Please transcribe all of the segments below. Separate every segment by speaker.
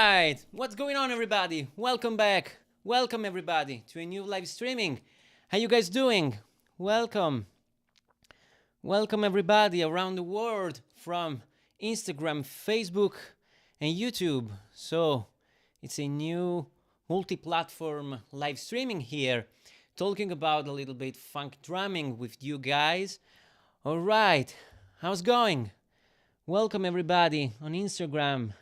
Speaker 1: right, what's going on, everybody? Welcome back. Welcome, everybody, to a new live streaming. How you guys doing? Welcome. Welcome, everybody around the world from Instagram, Facebook, and YouTube. So, it's a new multi-platform live streaming here, talking about a little bit funk drumming with you guys. All right, how's going? Welcome, everybody, on Instagram.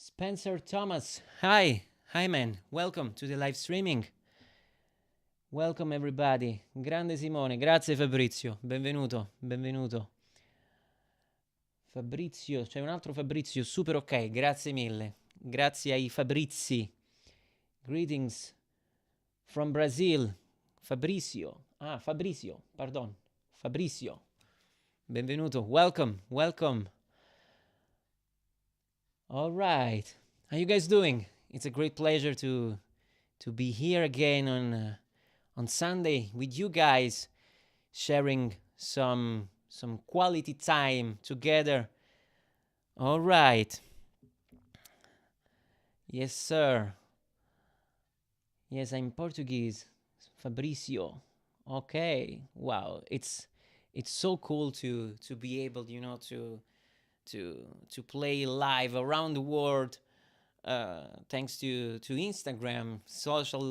Speaker 1: Spencer Thomas, hi. Hi, man. Welcome to the live streaming. Welcome, everybody. Grande Simone, grazie Fabrizio. Benvenuto, benvenuto. Fabrizio, c'è un altro Fabrizio, super ok, grazie mille. Grazie ai Fabrizi. Greetings from Brazil. Fabrizio. Fabrizio, pardon. Fabrizio. Benvenuto. Welcome, welcome. All right. How you guys doing? It's a great pleasure to be here again on Sunday with you guys, sharing some quality time together. All right. Yes, sir. Yes, I'm Portuguese. Fabrizio. Okay. Wow. It's so cool to be able, to play live around the world, thanks to Instagram, social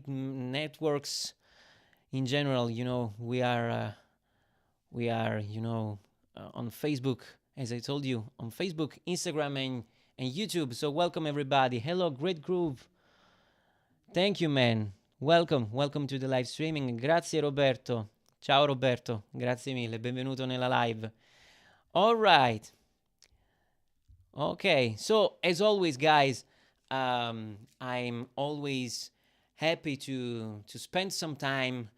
Speaker 1: networks in general. We are on Facebook, as I told you, on Facebook, Instagram, and YouTube. So welcome, everybody. Hello, Great Groove. Thank you, man. Welcome to the live streaming. Grazie, Roberto. Ciao, Roberto. Grazie mille. Benvenuto nella live. All right. Okay, so as always, guys, I'm always happy to spend some time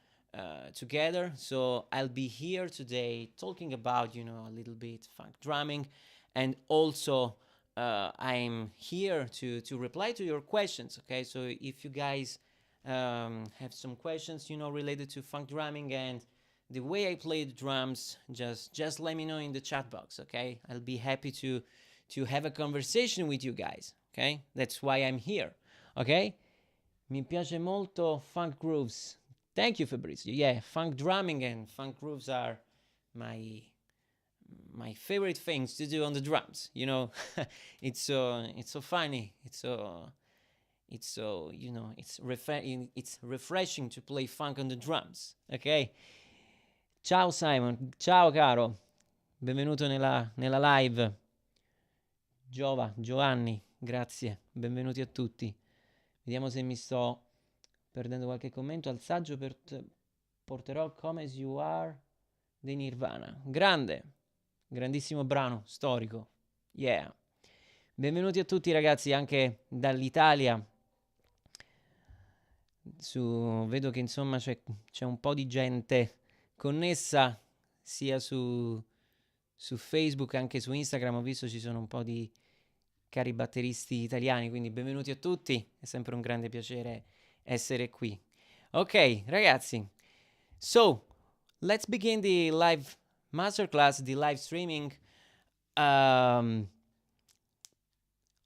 Speaker 1: together. So I'll be here today talking about a little bit funk drumming, and also I'm here to reply to your questions. Okay, so if you guys have some questions related to funk drumming and the way I play the drums, just let me know in the chat box. Okay, I'll be happy to have a conversation with you guys. Okay, that's why I'm here. Okay, mi piace molto funk grooves. Thank you, Fabrizio. Yeah, funk drumming and funk grooves are my favorite things to do on the drums. It's so funny. It's refreshing to play funk on the drums. Okay. Ciao Simon, ciao caro. Benvenuto nella live. Giovanni, grazie, benvenuti a tutti. Vediamo se mi sto perdendo qualche commento. Al saggio porterò Come As You Are dei Nirvana. Grandissimo brano storico. Yeah. Benvenuti a tutti, ragazzi, anche dall'Italia. Vedo che insomma c'è un po' di gente connessa sia su Facebook, anche su Instagram. Ho visto ci sono un po' di cari batteristi italiani, quindi benvenuti a tutti, è sempre un grande piacere essere qui. Ok, ragazzi, so let's begin the live masterclass, the live streaming.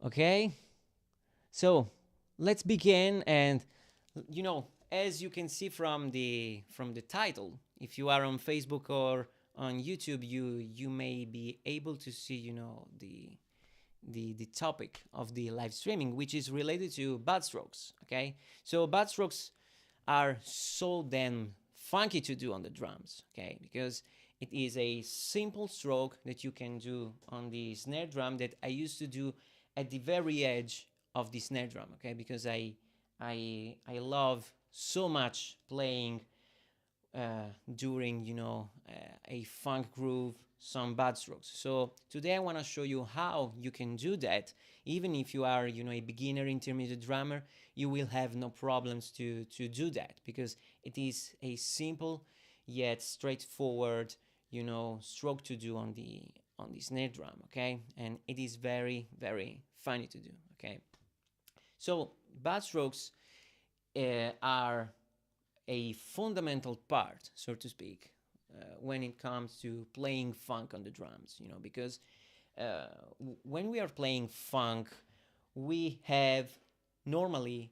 Speaker 1: Okay, so let's begin, and as you can see from the title, if you are on Facebook or on YouTube, you may be able to see the topic of the live streaming, which is related to bad strokes. Okay, so bad strokes are so damn funky to do on the drums. Okay, because it is a simple stroke that you can do on the snare drum that I used to do at the very edge of the snare drum. Okay, because I love so much playing during a funk groove, some bad strokes. So today I want to show you how you can do that. Even if you are a beginner intermediate drummer, you will have no problems to do that, because it is a simple yet straightforward stroke to do on the snare drum. Okay, and it is very, very funny to do. Okay, so bad strokes are a fundamental part, so to speak, when it comes to playing funk on the drums, because when we are playing funk, we have normally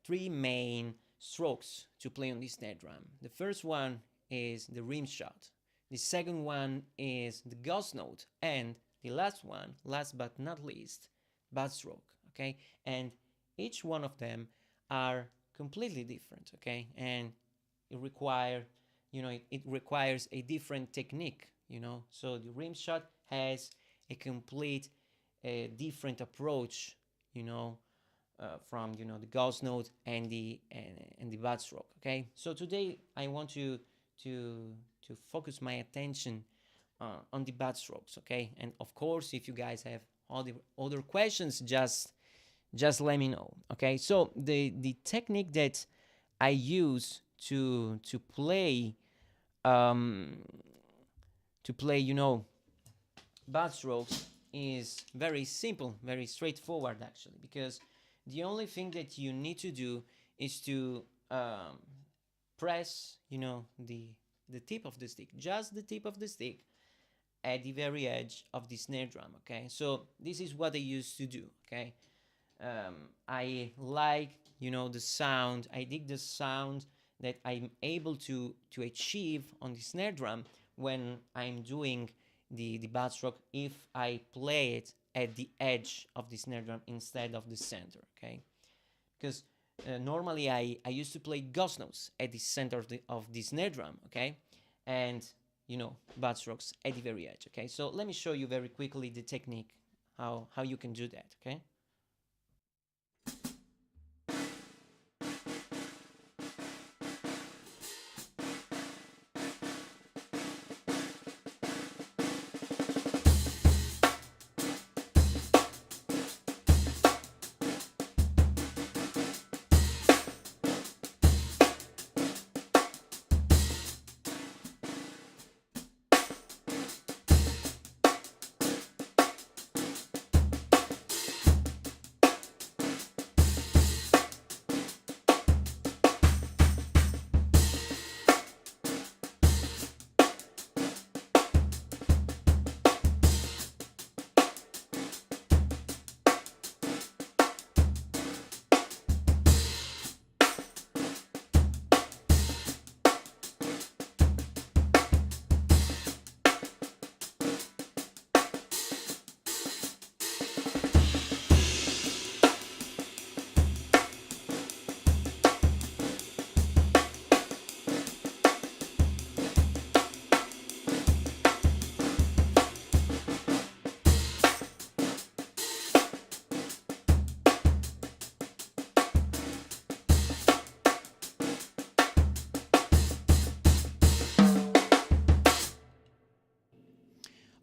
Speaker 1: three main strokes to play on this snare drum. The first one is the rim shot. The second one is the ghost note, and the last one, last but not least, bad stroke. Okay, and each one of them are completely different. Okay, and it require, it requires a different technique. So the rim shot has a complete different approach. From the ghost note and the bad stroke. Okay, so today I want to focus my attention on the bad strokes. Okay, and of course, if you guys have all the other questions, just let me know. Okay, so the technique that I use to play bad strokes is very simple, very straightforward actually, because the only thing that you need to do is to press, the tip of the stick, just the tip of the stick, at the very edge of the snare drum. Okay, so this is what I used to do. Okay, I like, the sound. I dig the sound that I'm able to achieve on the snare drum when I'm doing the bad stroke, if I play it at the edge of the snare drum instead of the center. Okay, because normally I used to play ghost notes at the center of the snare drum. Okay, and bad strokes at the very edge. Okay, so let me show you very quickly the technique, how you can do that. Okay.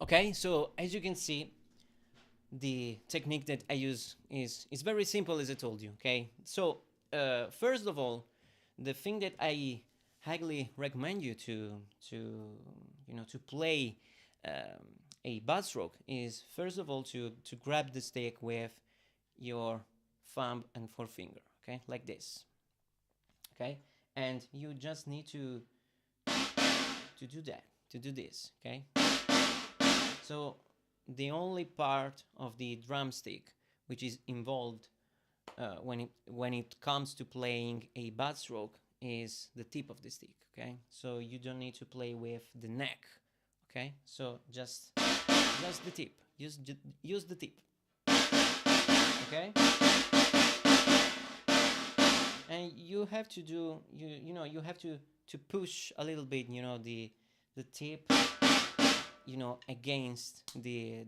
Speaker 1: Okay, so as you can see, the technique that I use is very simple, as I told you. Okay, so first of all, the thing that I highly recommend you to play a bad stroke is, first of all, to grab the stick with your thumb and forefinger. Okay, like this. Okay, and you just need to do that, to do this. Okay, so the only part of the drumstick which is involved when it comes to playing a bad stroke is the tip of the stick. Okay, so you don't need to play with the neck. Okay, so just the tip. Use the tip. Okay, and you have to do you have to push a little bit. The tip, against the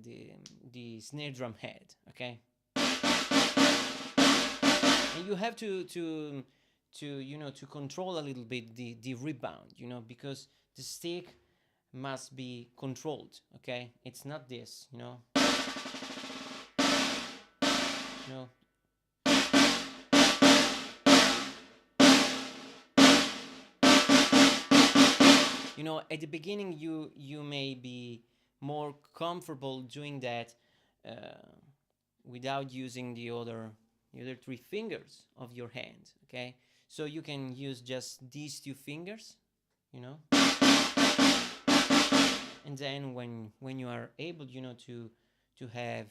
Speaker 1: snare drum head. Okay, and you have to control a little bit the rebound, because the stick must be controlled. Okay, it's not this, at the beginning you may be more comfortable doing that without using the other three fingers of your hand. Okay, so you can use just these two fingers, and then when you are able to to have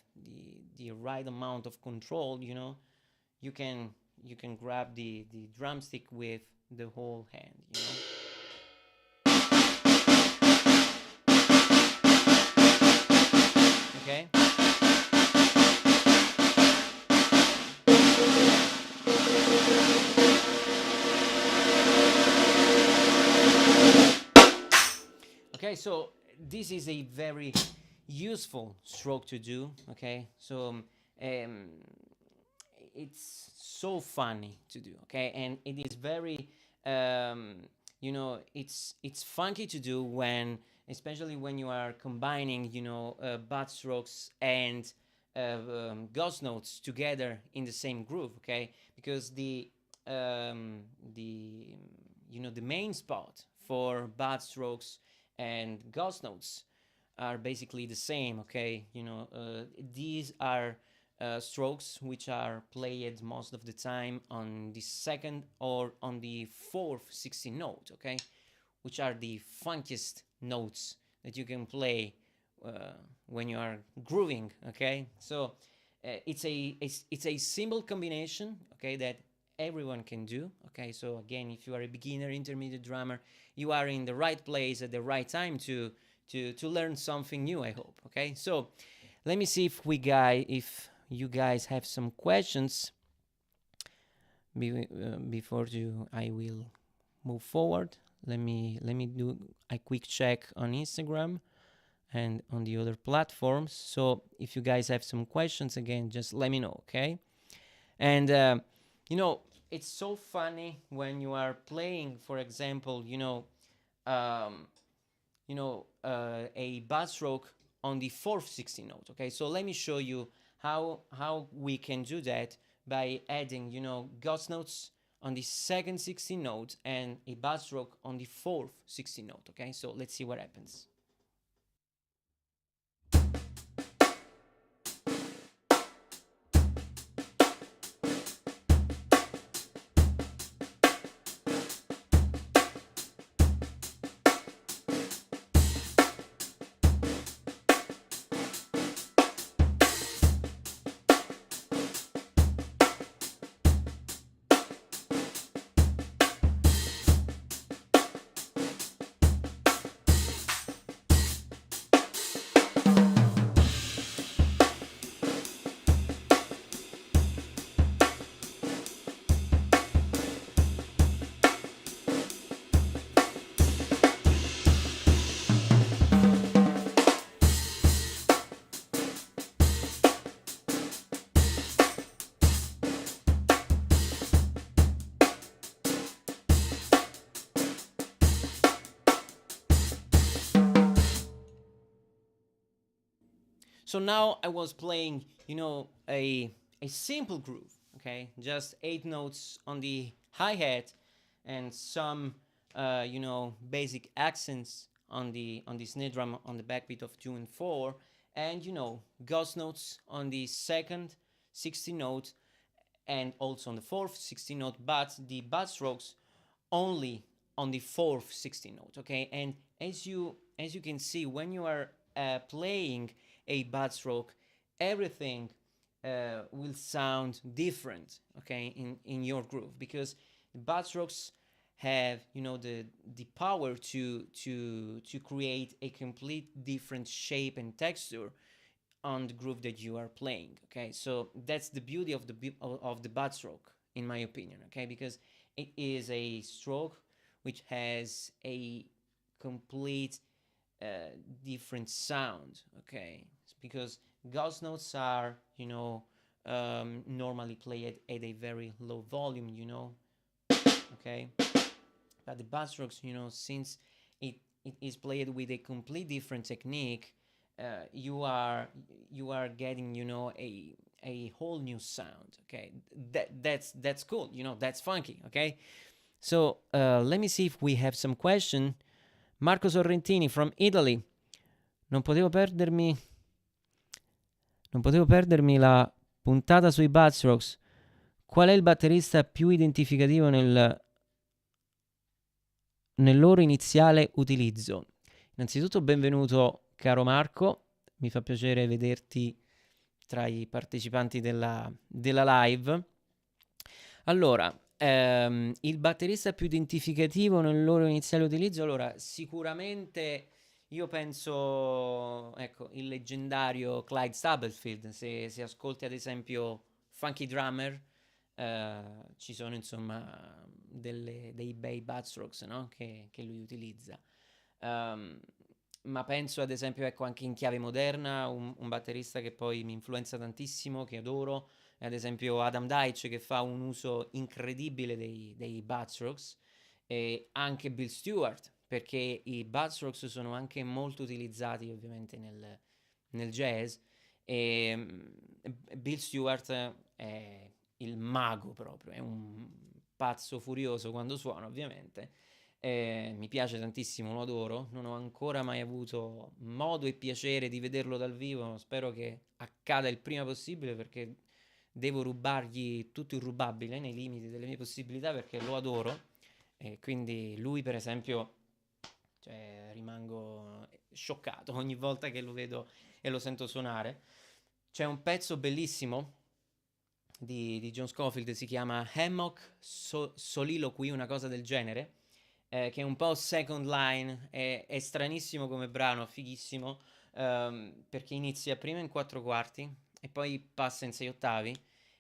Speaker 1: the right amount of control, you know, you can grab the drumstick with the whole hand, you know. Okay. Okay, so this is a very useful stroke to do. Okay, so it's so funny to do. Okay, and it is very you know, it's funky to do when, especially when you are combining, you know, butt strokes and ghost notes together in the same groove. Okay, because the you know, the main spot for butt strokes and ghost notes are basically the same. Okay, you know, these are strokes which are played most of the time on the second or on the fourth 16 note. Okay, which are the funkiest notes that you can play when you are grooving. Okay, so it's a simple combination. Okay, that everyone can do. Okay, so again, if you are a beginner, intermediate drummer, you are in the right place at the right time to learn something new, I hope. Okay, so let me see if if you guys have some questions before I will move forward. Let me do a quick check on Instagram and on the other platforms. So if you guys have some questions, again, just let me know. Okay, and you know, it's so funny when you are playing, for example, you know, a bass stroke on the fourth 16 note. Okay, so let me show you how we can do that by adding, you know, ghost notes on the second 16 note and a bass stroke on the fourth 16 note. Okay, so let's see what happens. So now I was playing, you know, a simple groove. Okay, just 8 notes on the hi-hat and some you know, basic accents on the snare drum on the backbeat of 2 and 4, and you know, ghost notes on the second 16 note and also on the fourth 16 note, but the bass strokes only on the fourth 16 note. Okay, and as you can see, when you are playing a bass stroke, everything will sound different. Okay, in your groove, because the bass strokes have, you know, the power to create a complete different shape and texture on the groove that you are playing. Okay, so that's the beauty of the bass stroke, in my opinion. Okay, because it is a stroke which has a complete different sound. Okay, because ghost notes are, you know, normally played at a very low volume, you know. Okay, but the bass strokes, you know, since it is played with a complete different technique, you are getting, you know, a whole new sound. Okay, that's cool, you know, that's funky. Okay, so let me see if we have some question. Marco Sorrentini from Italy. Non potevo perdermi la puntata sui Buzzrocks. Qual è il batterista più identificativo nel loro iniziale utilizzo? Innanzitutto benvenuto caro Marco, mi fa piacere vederti tra i partecipanti della live. Allora, il batterista più identificativo nel loro iniziale utilizzo, allora sicuramente io penso, ecco, il leggendario Clyde Stubblefield, se ascolti ad esempio Funky Drummer, ci sono insomma dei bei buttstrokes, no? Che lui utilizza. Ehm, ma penso ad esempio, ecco, anche in chiave moderna, un batterista che poi mi influenza tantissimo, che adoro, è ad esempio Adam Deitch, che fa un uso incredibile dei buttstrokes, e anche Bill Stewart, perché i buttstrokes sono anche molto utilizzati ovviamente nel jazz, e Bill Stewart è il mago proprio, è un pazzo furioso quando suona ovviamente. Mi piace tantissimo, lo adoro. Non ho ancora mai avuto modo e piacere di vederlo dal vivo. Spero che accada il prima possibile perché devo rubargli tutto il rubabile nei limiti delle mie possibilità perché lo adoro. E quindi lui, per esempio, cioè, rimango scioccato ogni volta che lo vedo e lo sento suonare. C'è un pezzo bellissimo di John Scofield, si chiama Hammock Soliloquy, una cosa del genere, che è un po' second line, è stranissimo come brano, fighissimo, perché inizia prima in quattro quarti e poi passa in sei ottavi,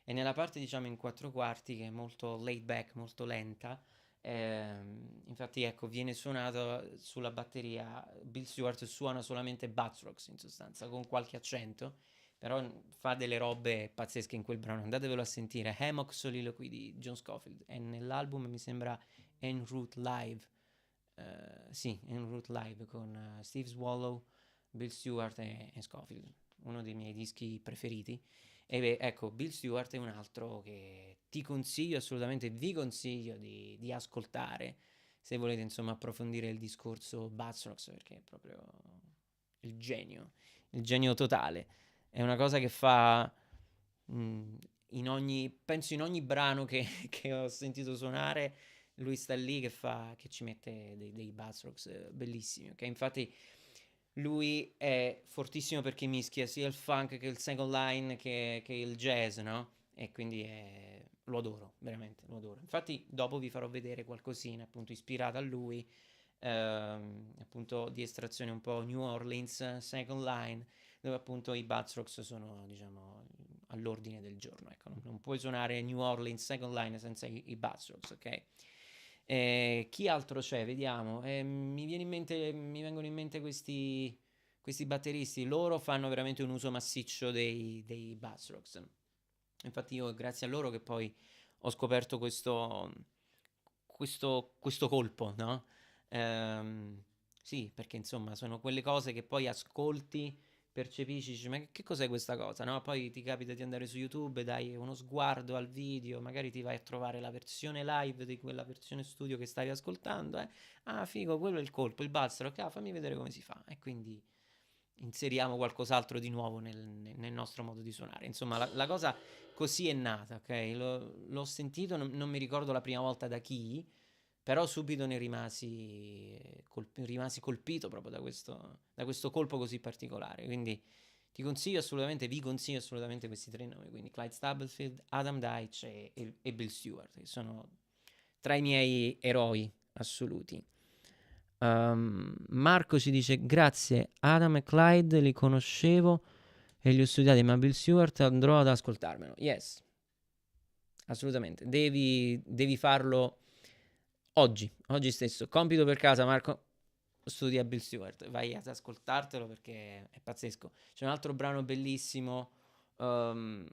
Speaker 1: e nella parte diciamo in quattro quarti, che è molto laid back, molto lenta, infatti ecco, viene suonato sulla batteria, Bill Stewart suona solamente buttstrokes in sostanza, con qualche accento, però fa delle robe pazzesche in quel brano, andatevelo a sentire. Hammock Soliloquy di John Scofield, e nell'album mi sembra En Route Live, sì, En Route Live con Steve Swallow, Bill Stewart e Scofield, uno dei miei dischi preferiti. E beh, ecco, Bill Stewart è un altro che ti consiglio assolutamente, vi consiglio di ascoltare se volete insomma approfondire il discorso Buzzrocks, perché è proprio il genio totale. È una cosa che fa mh, penso in ogni brano che ho sentito suonare, lui sta lì che ci mette dei buzzrocks bellissimi, ok? Infatti lui è fortissimo perché mischia sia il funk che il second line che il jazz, no? E quindi lo adoro, veramente, lo adoro. Infatti dopo vi farò vedere qualcosina appunto ispirata a lui, appunto di estrazione un po' New Orleans, second line, dove appunto i Buzzrocks sono, diciamo, all'ordine del giorno. Ecco, non puoi suonare New Orleans second line senza i Buzzrocks, ok? Chi altro c'è? Vediamo. Mi vengono in mente questi batteristi. Loro fanno veramente un uso massiccio dei Buzzrocks. Infatti io grazie a loro che poi ho scoperto questo colpo, no? Ehm, sì, perché insomma sono quelle cose che poi ascolti, percepisci, dici, ma che cos'è questa cosa, no? Poi ti capita di andare su YouTube, dai uno sguardo al video, magari ti vai a trovare la versione live di quella versione studio che stavi ascoltando, eh? Ah, figo, quello è il colpo, il buzzrock, fammi vedere come si fa. E quindi inseriamo qualcos'altro di nuovo nel nostro modo di suonare. Insomma, la cosa così è nata, ok? L'ho sentito, non mi ricordo la prima volta da chi, però subito ne rimasi colpito proprio da questo colpo così particolare. Quindi vi consiglio assolutamente questi tre nomi. Quindi Clyde Stubblefield, Adam Deitch e Bill Stewart, che sono tra i miei eroi assoluti. Marco ci dice grazie, Adam e Clyde li conoscevo e li ho studiati, ma Bill Stewart andrò ad ascoltarmelo. Yes, assolutamente, devi farlo oggi stesso. Compito per casa, Marco, studia Bill Stewart, vai ad ascoltartelo perché è pazzesco. C'è un altro brano bellissimo, um,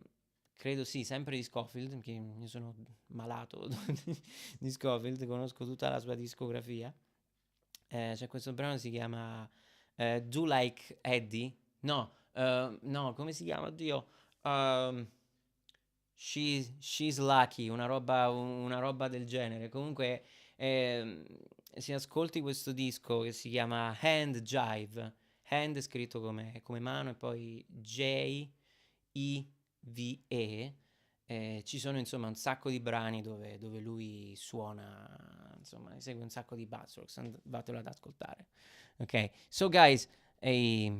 Speaker 1: credo sì, sempre di Scofield, perché io sono malato di Scofield, conosco tutta la sua discografia. C'è questo brano che si chiama Do Like Eddie. No, no, come si chiama? Oddio. Um, She's Lucky, una roba del genere. Comunque, ehm, se ascolti questo disco che si chiama Hand Jive, Hand è scritto come mano e poi Jive, ci sono insomma un sacco di brani dove lui suona, insomma, esegue un sacco di buzzworks, vatelo ad ascoltare. Ok, so guys, a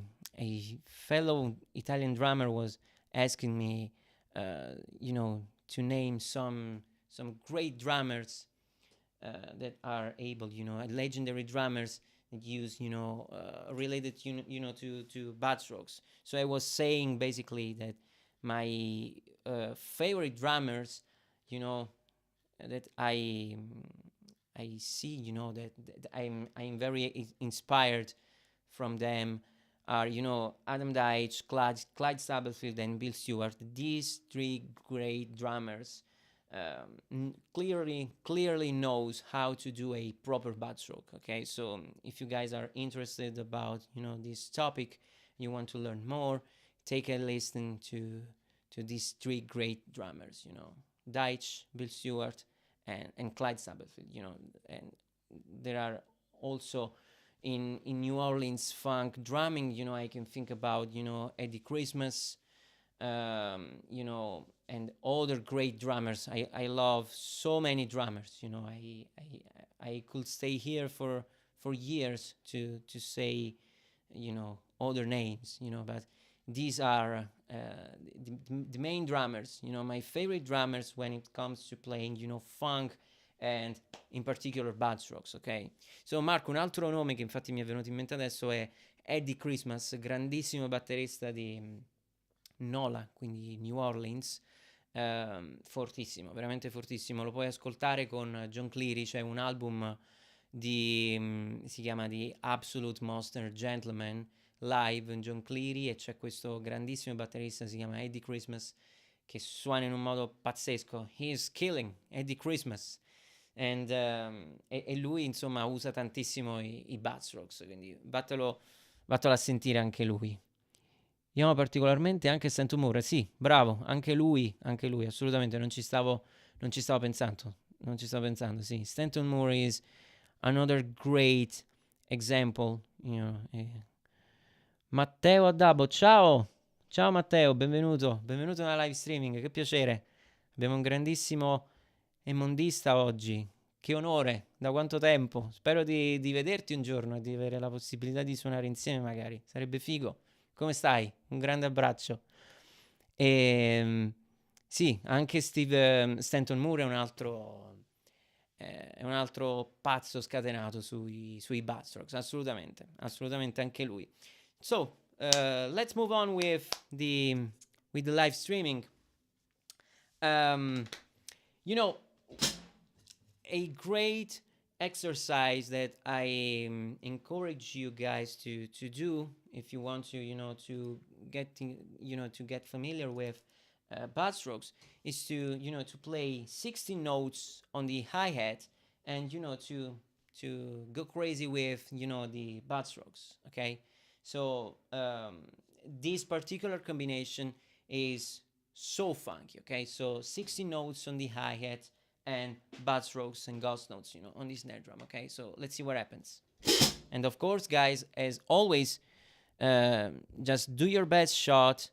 Speaker 1: fellow Italian drummer was asking me, to name some great drummers that are able, legendary drummers that use, related, to bad strokes. So I was saying basically that my favorite drummers, that I see, that I'm very inspired from them are, Adam Deitch, Clyde Stubblefield, and Bill Stewart. These three great drummers clearly knows how to do a proper bad stroke. Okay, so if you guys are interested about this topic, you want to learn more, take a listen to these three great drummers. Deitch, Bill Stewart, and Clyde Stubblefield. And there are also in New Orleans funk drumming. I can think about Eddie Christmas, and other great drummers. I love so many drummers. I could stay here for years to say other names. But these are the main drummers. My favorite drummers when it comes to playing funk and in particular bad strokes. Ok, so Marco, un altro nome che infatti mi è venuto in mente adesso è Eddie Christmas, grandissimo batterista di Nola, quindi New Orleans. Fortissimo, veramente fortissimo. Lo puoi ascoltare con John Cleary. C'è un album si chiama The Absolute Monster Gentleman live John Cleary, e c'è questo grandissimo batterista, si chiama Eddie Christmas, che suona in un modo pazzesco. He's killing Eddie Christmas. E lui insomma usa tantissimo i bad strokes, quindi vattelo a sentire anche lui. Io amo particolarmente anche Stanton Moore. Sì, bravo, anche lui, assolutamente, non ci stavo pensando, sì. Stanton Moore is another great example, Matteo Addabo, ciao Matteo, benvenuto nella live streaming, che piacere. Abbiamo un grandissimo emondista oggi, che onore, da quanto tempo. Spero di vederti un giorno e di avere la possibilità di suonare insieme magari, sarebbe figo. Come stai? Un grande abbraccio. Sì, anche Stanton Moore è un altro pazzo scatenato sui bad strokes, assolutamente anche lui. So, let's move on with the live streaming. A great exercise that I encourage you guys to do if you want to get familiar with bad strokes is to play 16 notes on the hi-hat and to go crazy with the bad strokes. Okay, so this particular combination is so funky. Okay, so 16 notes on the hi-hat and bad strokes and ghost notes, on the snare drum. Okay, so let's see what happens. And of course, guys, as always, just do your best shot.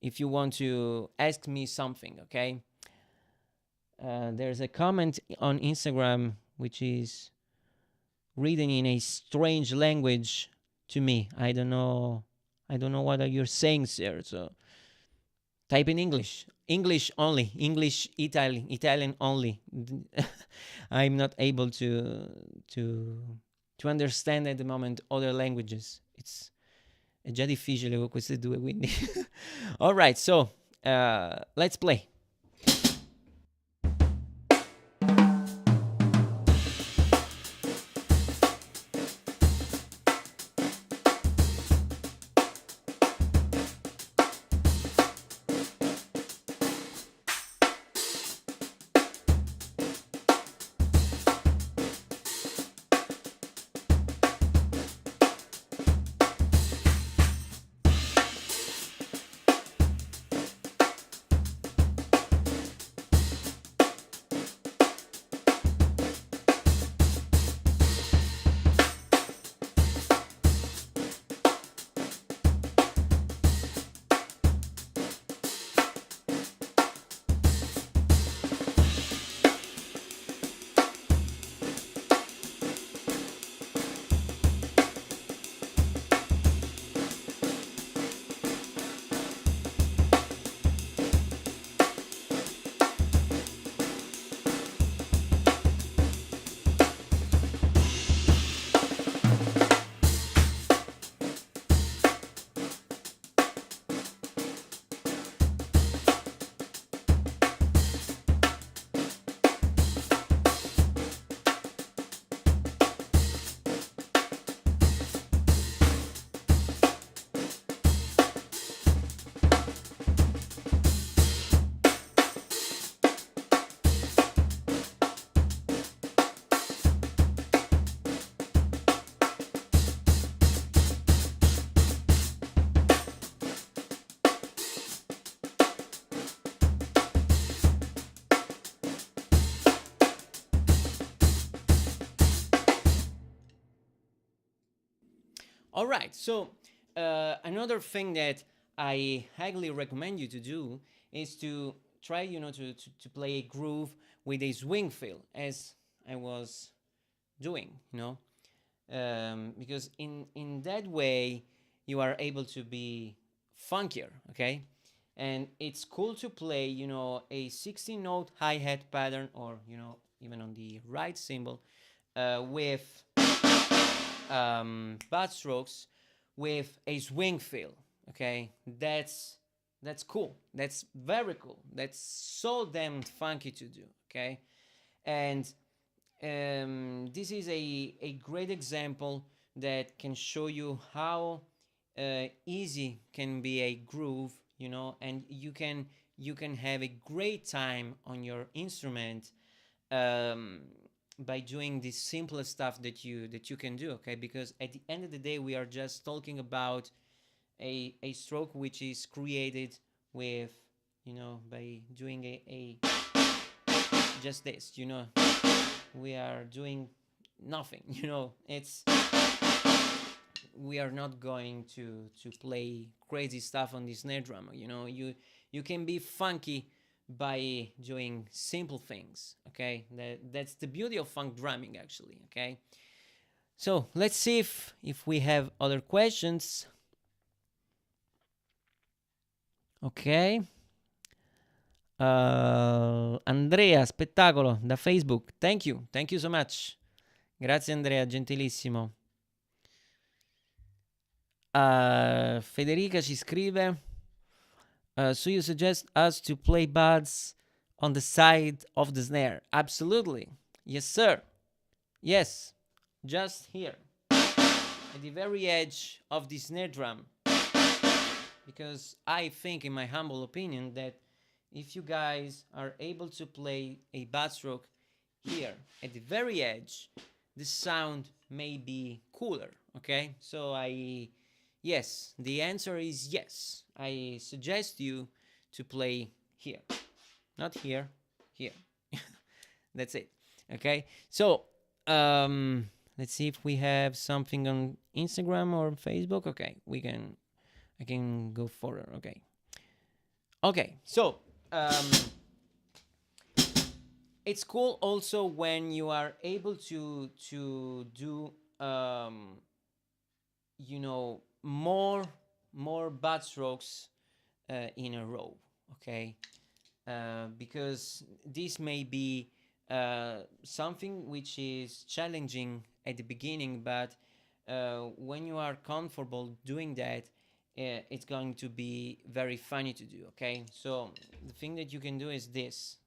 Speaker 1: If you want to ask me something, okay? There's a comment on Instagram which is written in a strange language to me. I don't know what you're saying, sir. So type in English only, Italian only. I'm not able to understand at the moment other languages. È già difficile con queste due, quindi. All right, so let's play. All right. So another thing that I highly recommend you to do is to try, to play a groove with a swing feel, as I was doing, because in that way you are able to be funkier, okay? And it's cool to play, a 16 note hi-hat pattern, or even on the right cymbal, with butt strokes with a swing feel. Okay, that's cool. That's very cool. That's so damn funky to do. Okay, and this is a great example that can show you how easy can be a groove, and you can have a great time on your instrument, um, by doing the simplest stuff that you can do. Okay, because at the end of the day we are just talking about a stroke which is created with, by doing a just this, we are doing nothing. It's we are not going to play crazy stuff on the snare drum. You can be funky by doing simple things. Okay, that's the beauty of funk drumming, actually. Okay, so let's see if we have other questions. Ok. Andrea Spettacolo da Facebook. Thank you so much. Grazie Andrea, gentilissimo. Federica ci scrive: so you suggest us to play buds on the side of the snare? Absolutely. Yes, sir. Yes. Just here. At the very edge of the snare drum. Because I think, in my humble opinion, that if you guys are able to play a bud stroke here at the very edge, the sound may be cooler. Okay? So yes, the answer is yes. I suggest you to play here. Not here, here. That's it. Okay? So, let's see if we have something on Instagram or Facebook. Okay, I can go further. Okay, so it's cool also when you are able to do more butt strokes in a row. Okay, because this may be something which is challenging at the beginning, but when you are comfortable doing that, it's going to be very funny to do. Okay, so the thing that you can do is this.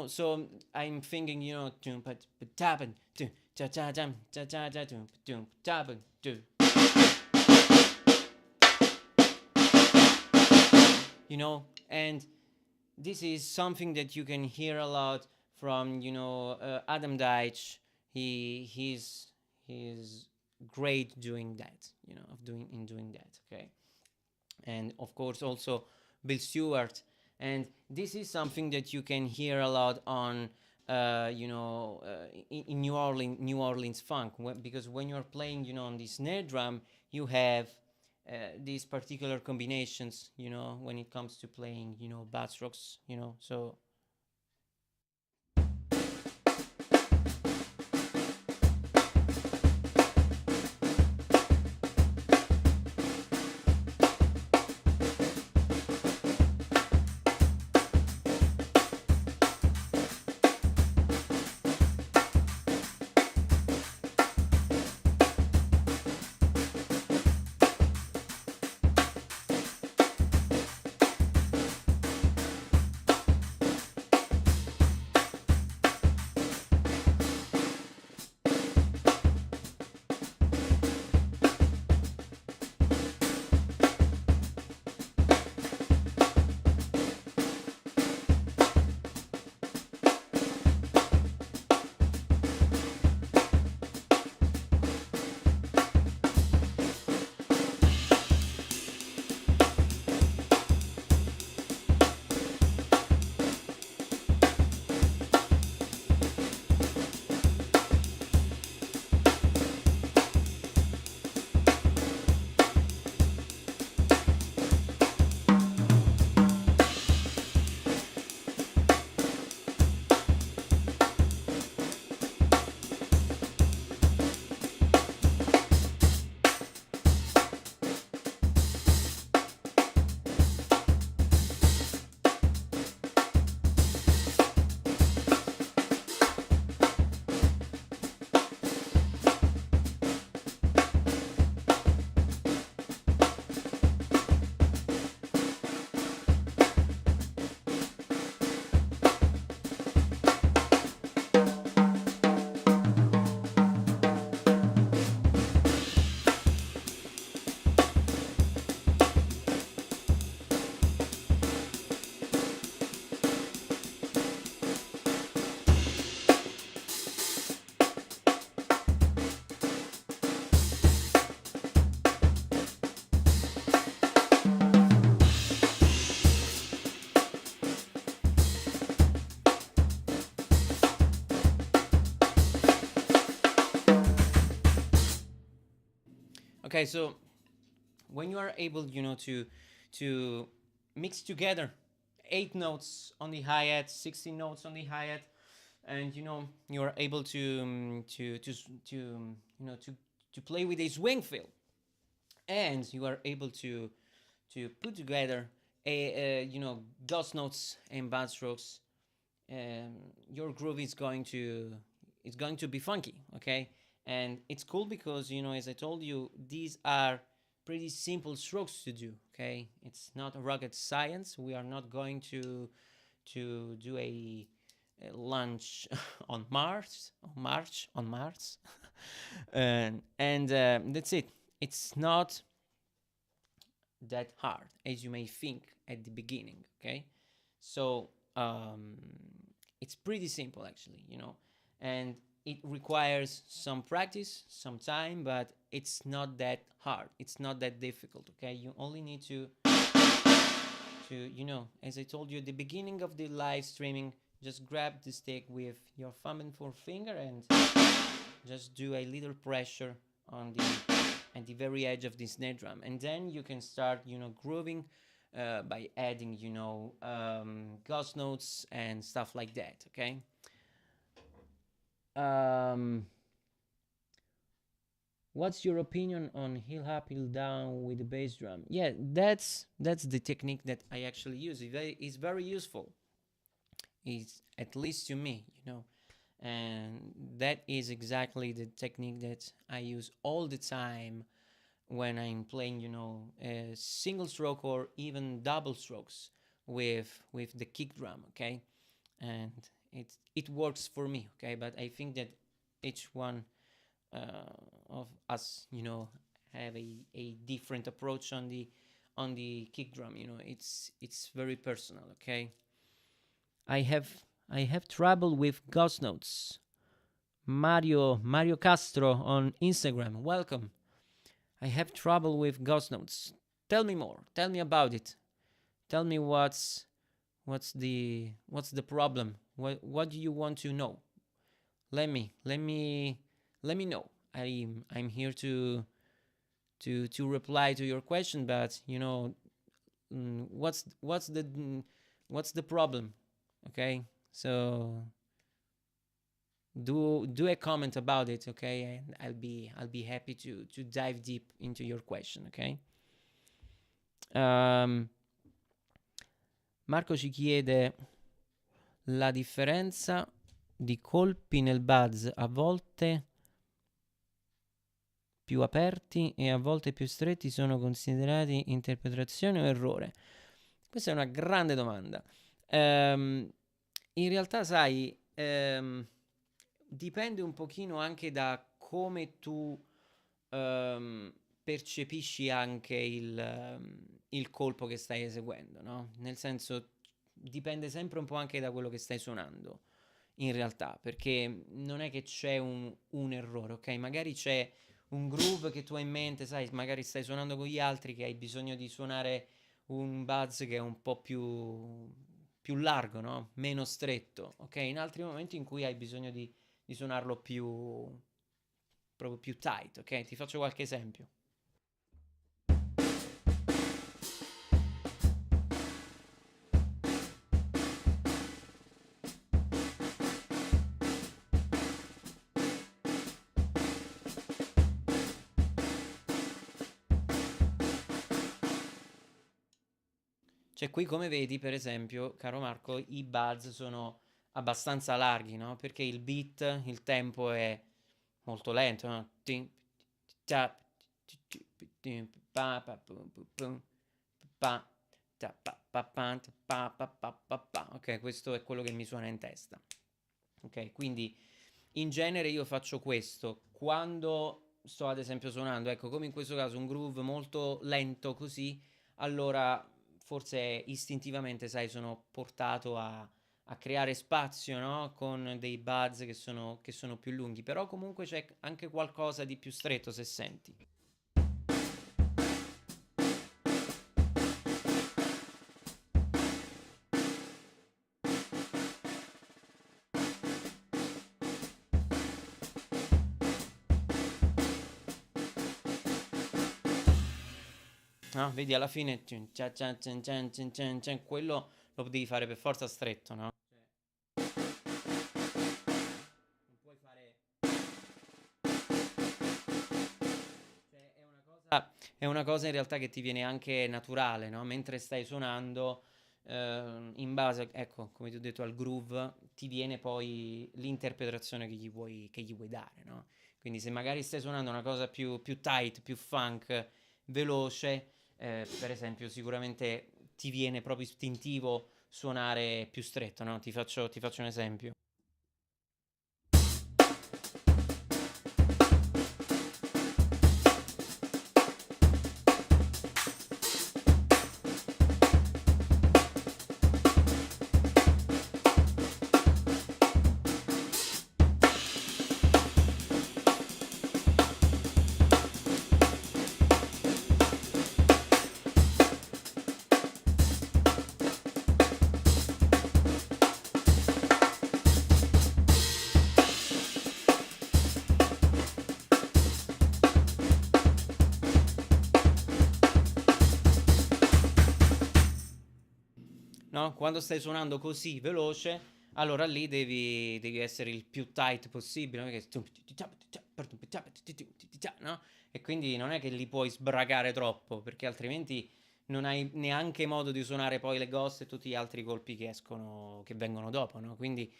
Speaker 1: So I'm thinking, and this is something that you can hear a lot from, Adam Deitch. He's great doing that, doing that. Okay, and of course also Bill Stewart. And this is something that you can hear a lot on, in New Orleans funk, because when you're playing, on the snare drum, you have these particular combinations, when it comes to playing, bass strokes, so. Okay, so when you are able, to mix together 8 notes on the hi-hat, 16 notes on the hi-hat, and you are able to play with a swing fill, and you are able to put together a ghost notes and bad strokes. Your groove is going to be funky, okay? And it's cool because as I told you, these are pretty simple strokes to do, okay? It's not rocket science. We are not going to do a launch on Mars, and that's it. It's not that hard as you may think at the beginning, okay? So it's pretty simple actually, and it requires some practice, some time, but it's not that hard. It's not that difficult, okay? You only need to as I told you at the beginning of the live streaming, just grab the stick with your thumb and forefinger and just do a little pressure on the at the very edge of the snare drum, and then you can start grooving by adding ghost notes and stuff like that, okay? um what's your opinion on heel up heel down with the bass drum? Yeah, that's the technique that I actually use. It's very useful. It's, at least to me, and that is exactly the technique that I use all the time when I'm playing, a single stroke or even double strokes with the kick drum, okay? And it works for me, okay? But I think that each one of us, have a different approach on the kick drum. It's very personal, okay? I have trouble with ghost notes. Mario Castro on Instagram, welcome. I have trouble with ghost notes. Tell me more. Tell me about it. Tell me what's the problem. What do you want to know? Let me know. I'm here to reply to your question, but what's the problem? Okay, so do a comment about it, okay, and I'll be happy to dive deep into your question, okay? Marco ci chiede la differenza di colpi nel buzz, a volte più aperti e a volte più stretti, sono considerati interpretazione o errore? Questa è una grande domanda. In realtà, sai, dipende un pochino anche da come tu percepisci anche il colpo che stai eseguendo, no? Nel senso, dipende sempre un po' anche da quello che stai suonando, in realtà, perché non è che c'è un errore, ok? Magari c'è un groove che tu hai in mente, sai, magari stai suonando con gli altri che hai bisogno di suonare un buzz che è un po' più largo, no? Meno stretto, ok? In altri momenti in cui hai bisogno di suonarlo proprio più tight, ok? Ti faccio qualche esempio. Cioè, qui come vedi, per esempio, caro Marco, i buzz sono abbastanza larghi, no? Perché il beat, il tempo è molto lento, no? Ok, questo è quello che mi suona in testa. Ok, quindi in genere io faccio questo quando sto ad esempio suonando, ecco, come in questo caso un groove molto lento così, allora forse istintivamente, sai, sono portato a creare spazio, no? Con dei buzz che sono più lunghi, però comunque c'è anche qualcosa di più stretto se senti. no? Vedi alla fine quello lo devi fare per forza stretto, no? Non puoi fare. Cioè, è una cosa in realtà che ti viene anche naturale, no? Mentre stai suonando, in base, ecco, come ti ho detto, al groove, ti viene poi l'interpretazione che gli vuoi dare, no? Quindi se magari stai suonando una cosa più tight, più funk, veloce, per esempio, sicuramente ti viene proprio istintivo suonare più stretto, no? Ti faccio un esempio. No? Quando stai suonando così veloce, allora lì devi essere il più tight possibile, no? No? E quindi non è che li puoi sbragare troppo, perché altrimenti non hai neanche modo di suonare poi le ghost e tutti gli altri colpi che escono, che vengono dopo, no? Quindi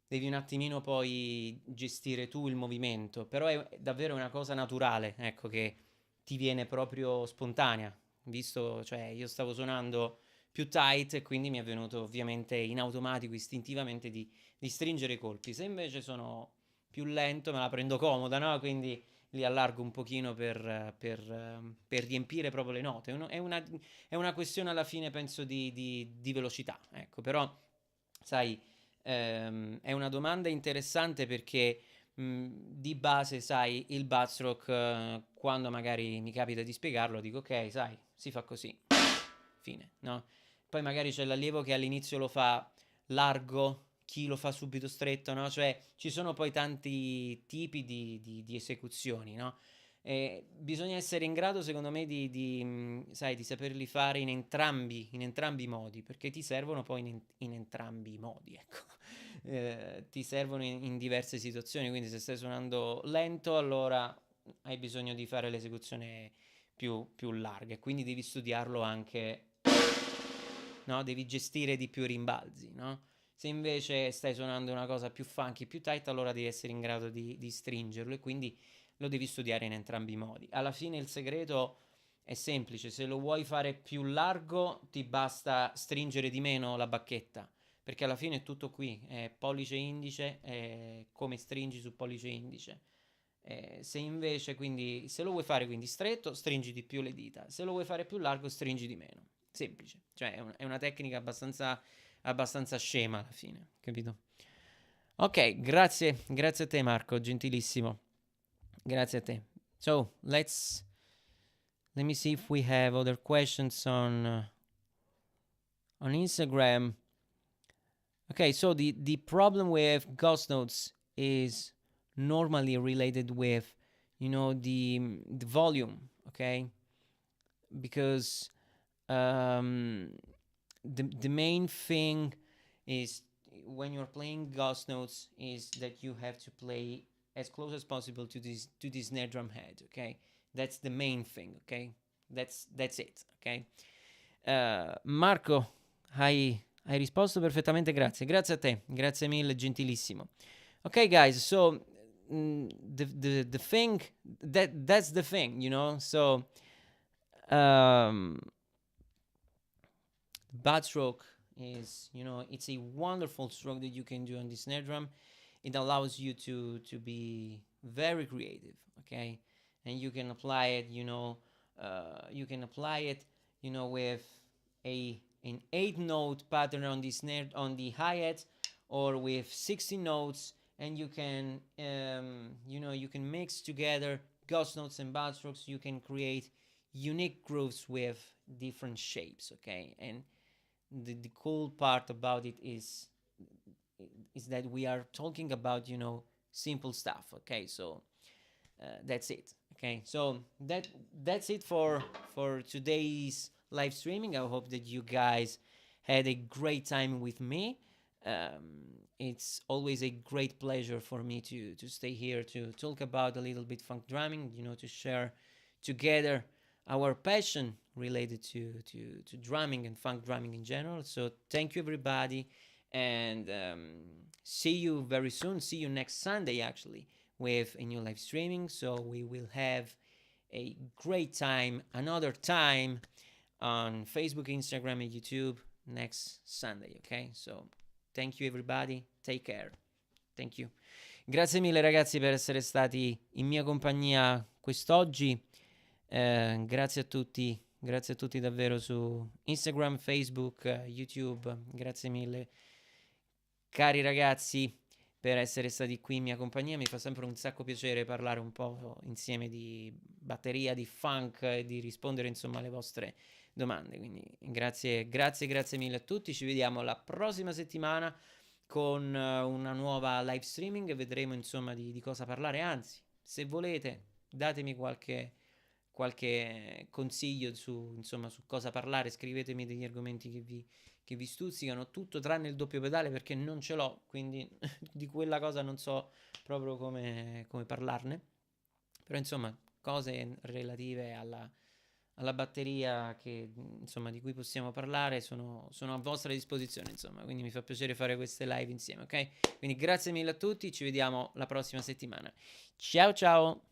Speaker 1: devi un attimino poi gestire tu il movimento, però è davvero una cosa naturale, ecco, che ti viene proprio spontanea, visto, cioè io stavo suonando più tight e quindi mi è venuto ovviamente in automatico, istintivamente di stringere i colpi. Se invece sono più lento me la prendo comoda, no? Quindi li allargo un pochino per riempire proprio le note. È una questione alla fine, penso, di velocità, ecco, però sai, è una domanda interessante perché di base, sai, il backstroke, quando magari mi capita di spiegarlo, dico ok, sai, si fa così, fine, no? Poi magari c'è l'allievo che all'inizio lo fa largo, chi lo fa subito stretto, no? Cioè ci sono poi tanti tipi di esecuzioni, no? E bisogna essere in grado, secondo me, sai, di saperli fare in entrambi i modi, perché ti servono poi in entrambi i modi, ecco. Ti servono in diverse situazioni, quindi se stai suonando lento, allora hai bisogno di fare l'esecuzione più larga e quindi devi studiarlo anche, no? Devi gestire di più i rimbalzi, no? Se invece stai suonando una cosa più funky, più tight, allora devi essere in grado di stringerlo e quindi lo devi studiare in entrambi i modi. Alla fine il segreto è semplice, se lo vuoi fare più largo ti basta stringere di meno la bacchetta, perché alla fine è tutto qui, è pollice e indice, è come stringi su pollice e indice. Se invece quindi se lo vuoi fare quindi stretto, stringi di più le dita, se lo vuoi fare più largo, stringi di meno. Semplice, cioè è una tecnica abbastanza scema alla fine, capito? Ok, grazie a te Marco, gentilissimo. Grazie a te. So, let me see if we have other questions on Instagram. Okay, so the problem with ghost notes is normally related with, the volume, okay? Because the main thing is when you're playing ghost notes is that you have to play as close as possible to this snare drum head, okay? That's the main thing, okay? That's it, okay? Marco, hai risposto perfettamente, grazie a te, grazie mille, gentilissimo. Okay, guys, so the thing that's the thing, so bad stroke is, it's a wonderful stroke that you can do on the snare drum. It allows you to be very creative, okay? And you can apply it, with an 8-note pattern on the snare, on the hi-hat, or with 16 notes, and you can you can mix together ghost notes and bad strokes. You can create unique grooves with different shapes, okay? And the cool part about it is that we are talking about, simple stuff, okay? So that's it, Okay, so that's it for today's live streaming. I hope that you guys had a great time with me. It's always a great pleasure for me to stay here to talk about a little bit funk drumming, to share together our passion related to drumming and funk drumming in general. So thank you, everybody, and see you very soon. See you next Sunday, actually, with a new live streaming. So we will have a great time, another time on Facebook, Instagram, and YouTube next Sunday. Okay, so thank you, everybody. Take care. Thank you. Grazie mille, ragazzi, per essere stati in mia compagnia quest'oggi. Grazie a tutti davvero su Instagram, Facebook, YouTube. Grazie mille, cari ragazzi, per essere stati qui in mia compagnia. Mi fa sempre un sacco piacere parlare un po' insieme di batteria, di funk e di rispondere insomma alle vostre domande. Quindi grazie mille a tutti. Ci vediamo la prossima settimana con una nuova live streaming e vedremo insomma di cosa parlare. Anzi, se volete, datemi qualche consiglio su cosa parlare. Scrivetemi degli argomenti che vi stuzzicano, tutto tranne il doppio pedale, perché non ce l'ho, quindi di quella cosa non so proprio come parlarne. Però insomma, cose relative alla batteria che insomma di cui possiamo parlare sono a vostra disposizione, insomma, quindi mi fa piacere fare queste live insieme, ok? Quindi grazie mille a tutti, ci vediamo la prossima settimana. Ciao ciao!